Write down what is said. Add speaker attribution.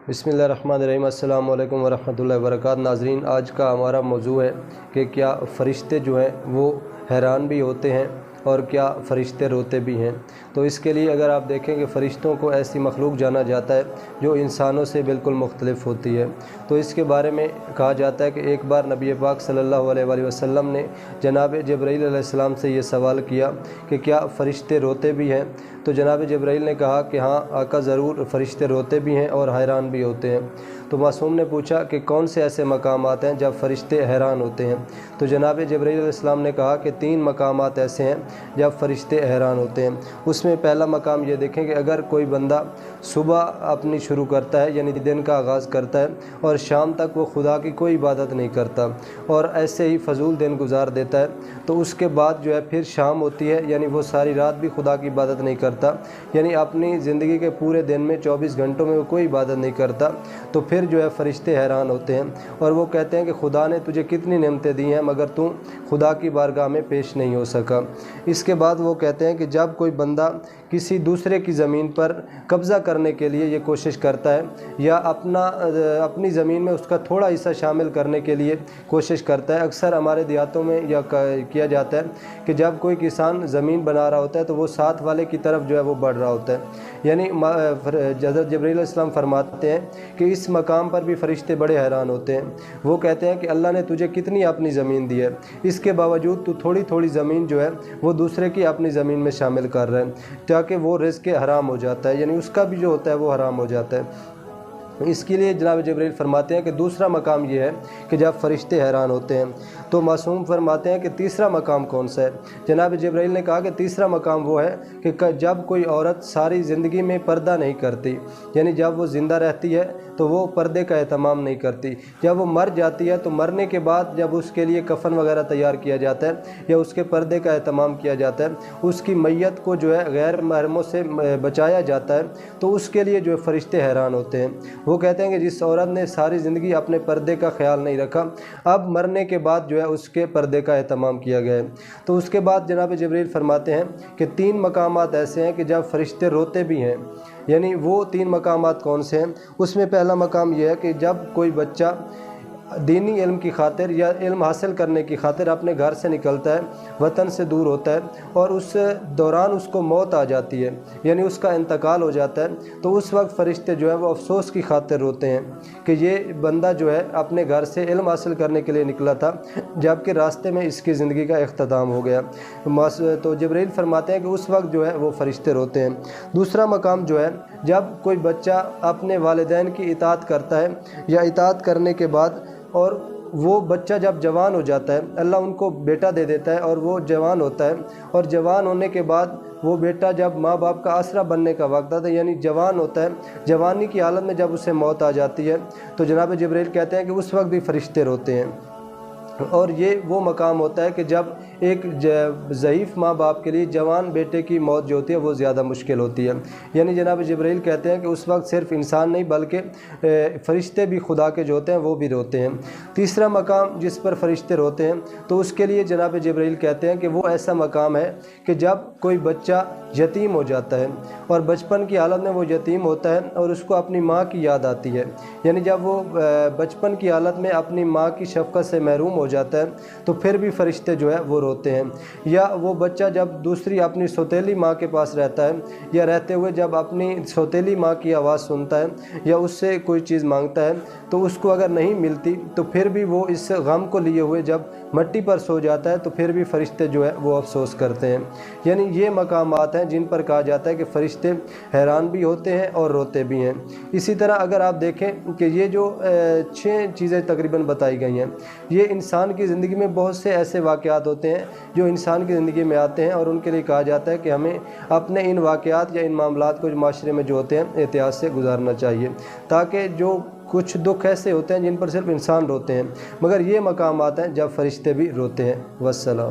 Speaker 1: बिस्मिल्लाहिर्रहमानिर्रहीम। अस्सलाम वालेकुम वरहमतुल्लाहि वबरकातुहू। नाज़रीन, आज का हमारा मौजू है कि क्या फ़रिश्ते जो हैं वो हैरान भी होते हैं और क्या फ़रिश्ते रोते भी हैं। तो इसके लिए अगर आप देखें कि फ़रिश्तों को ऐसी मखलूक जाना जाता है जो इंसानों से बिल्कुल मुख्तलिफ होती है। तो इसके बारे में कहा जाता है कि एक बार नबी पाक सल्लल्लाहु अलैहि वसल्लम ने जनाब जिब्राईल अलैहिस्सलाम से ये सवाल किया कि क्या फ़रिश्ते रोते भी हैं। तो जनाब जिब्राईल ने कहा कि हाँ आका, ज़रूर फ़रिश्ते रोते भी हैं और हैरान भी होते हैं। तो मासूम ने पूछा कि कौन से ऐसे मकामात हैं जब फ़रिश्ते हैरान होते हैं। तो जनाब जिब्राईल अलैहिस्सलाम ने कहा कि 3 मकामात ऐसे हैं जब फ़रिश्ते हैरान होते हैं। उसमें पहला मकाम ये देखें कि अगर कोई बंदा सुबह अपनी शुरू करता है, यानी दिन का आगाज़ करता है, और शाम तक वो खुदा की कोई इबादत नहीं करता और ऐसे ही फ़जूल दिन गुजार देता है, तो उसके बाद जो है फिर शाम होती है, यानी वो सारी रात भी खुदा की इबादत नहीं करता, यानी अपनी ज़िंदगी के पूरे दिन में 24 घंटों में वो कोई इबादत नहीं करता, तो फिर जो है फ़रिश्ते हैरान होते हैं और वो कहते हैं कि खुदा ने तुझे कितनी नेमतें दी हैं मगर तू खुदा की बारगाह में पेश नहीं हो सका। इसके बाद वो कहते हैं कि जब कोई बंदा किसी दूसरे की ज़मीन पर कब्ज़ा करने के लिए ये कोशिश करता है या अपनी ज़मीन में उसका थोड़ा हिस्सा शामिल करने के लिए कोशिश करता है, अक्सर हमारे देहातों में या किया जाता है कि जब कोई किसान ज़मीन बना रहा होता है तो वो साथ वाले की तरफ जो है वो बढ़ रहा होता है। यानी हज़रत जिब्राईल अलैहिस्सलाम फरमाते हैं कि इस मकाम पर भी फ़रिश्ते बड़े हैरान होते हैं। वो कहते हैं कि अल्लाह ने तुझे कितनी अपनी ज़मीन दी है, इसके बावजूद तू थोड़ी थोड़ी ज़मीन जो है वो दूसरे की अपनी ज़मीन में शामिल कर रहा है, ताकि वो रिज़्क़ हराम हो जाता है, यानी उसका भी जो होता है वो हराम हो जाता है। इसके लिए जनाब जिब्राईल फरमाते हैं कि दूसरा मकाम ये है कि जब फ़रिश्ते हैरान होते हैं। तो मासूम फरमाते हैं कि तीसरा मकाम कौन सा है। जनाब जिब्राईल ने कहा कि तीसरा मकाम वो है कि जब कोई औरत सारी ज़िंदगी में पर्दा नहीं करती, यानी जब वो ज़िंदा रहती है तो वो पर्दे का एहतमाम नहीं करती, जब वो मर जाती है तो मरने के बाद जब उसके लिए कफ़न वगैरह तैयार किया जाता है या उसके पर्दे का एहतमाम किया जाता है, उसकी मैयत को जो है गैर महरमों से बचाया जाता है, तो उसके लिए जो है फ़रिश्ते हैरान होते हैं। वो कहते हैं कि जिस औरत ने सारी ज़िंदगी अपने पर्दे का ख्याल नहीं रखा, अब मरने के बाद जो है उसके पर्दे का एहतमाम किया गया है। तो उसके बाद जनाब जिब्राईल फरमाते हैं कि 3 मकामात ऐसे हैं कि जब फ़रिश्ते रोते भी हैं। यानी वो 3 मकामात कौन से हैं। उसमें पहला मकाम यह है कि जब कोई बच्चा दीनी इल्म की खातिर या इल्म हासिल करने की खातिर अपने घर से निकलता है, वतन से दूर होता है और उस दौरान उसको मौत आ जाती है, यानी उसका इंतकाल हो जाता है, तो उस वक्त फ़रिश्ते जो है वो अफसोस की खातिर रोते हैं कि ये बंदा जो है अपने घर से इल्म हासिल करने के लिए निकला था, जबकि रास्ते में इसकी ज़िंदगी का इख्तिताम हो गया। तो जिब्राईल फरमाते हैं कि उस वक्त जो है वो फ़रिश्ते रोते हैं। दूसरा मकाम जो है, जब कोई बच्चा अपने वालिदैन की इताअत करता है या इताअत करने के बाद और वो बच्चा जब जवान हो जाता है, अल्लाह उनको बेटा दे देता है और वो जवान होता है, और जवान होने के बाद वो बेटा जब माँ बाप का आसरा बनने का वक्त आता है, यानी जवान होता है, जवानी की हालत में जब उसे मौत आ जाती है, तो जनाब जिब्राईल कहते हैं कि उस वक्त भी फ़रिश्ते रोते हैं। और ये वो मकाम होता है कि जब एक ज़ईफ़ माँ बाप के लिए जवान बेटे की मौत जो होती है वो ज़्यादा मुश्किल होती है। यानी जनाब जिब्राईल कहते हैं कि उस वक्त सिर्फ़ इंसान नहीं बल्कि फ़रिश्ते भी खुदा के जो होते हैं वो भी रोते हैं। तीसरा मकाम जिस पर फ़रिश्ते रोते हैं, तो उसके लिए जनाब जिब्राईल कहते हैं कि वो ऐसा मकाम है कि जब कोई बच्चा यतीम हो जाता है और बचपन की हालत में वो यतीम होता है और उसको अपनी माँ की याद आती है, यानी जब वो बचपन की हालत में अपनी माँ की शफ़क़त से महरूम हो जाता है, तो फिर भी फ़रिश्ते जो है वो रोते हैं। या वो बच्चा जब दूसरी अपनी सौतेली माँ के पास रहता है या रहते हुए जब अपनी सौतेली माँ की आवाज़ सुनता है या उससे कोई चीज़ मांगता है, तो उसको अगर नहीं मिलती तो फिर भी वो इस गम को लिए हुए जब मट्टी पर सो जाता है, तो फिर भी फ़रिश्ते जो है वो अफसोस करते हैं। यानी ये मकामात हैं जिन पर कहा जाता है कि फ़रिश्ते हैरान भी होते हैं और रोते भी हैं। इसी तरह अगर आप देखें कि ये जो 6 चीज़ें तकरीबन बताई गई हैं, ये इंसान की ज़िंदगी में बहुत से ऐसे वाक़यात होते हैं जो इंसान की ज़िंदगी में आते हैं और उनके लिए कहा जाता है कि हमें अपने इन वाक़यात या इन मामलात को माशरे में जो होते हैं एहतियात से गुजारना चाहिए, ताकि जो कुछ दुख ऐसे होते हैं जिन पर सिर्फ इंसान रोते हैं, मगर ये मकामात हैं जब फ़रिश्ते भी रोते हैं। वस्सलाम।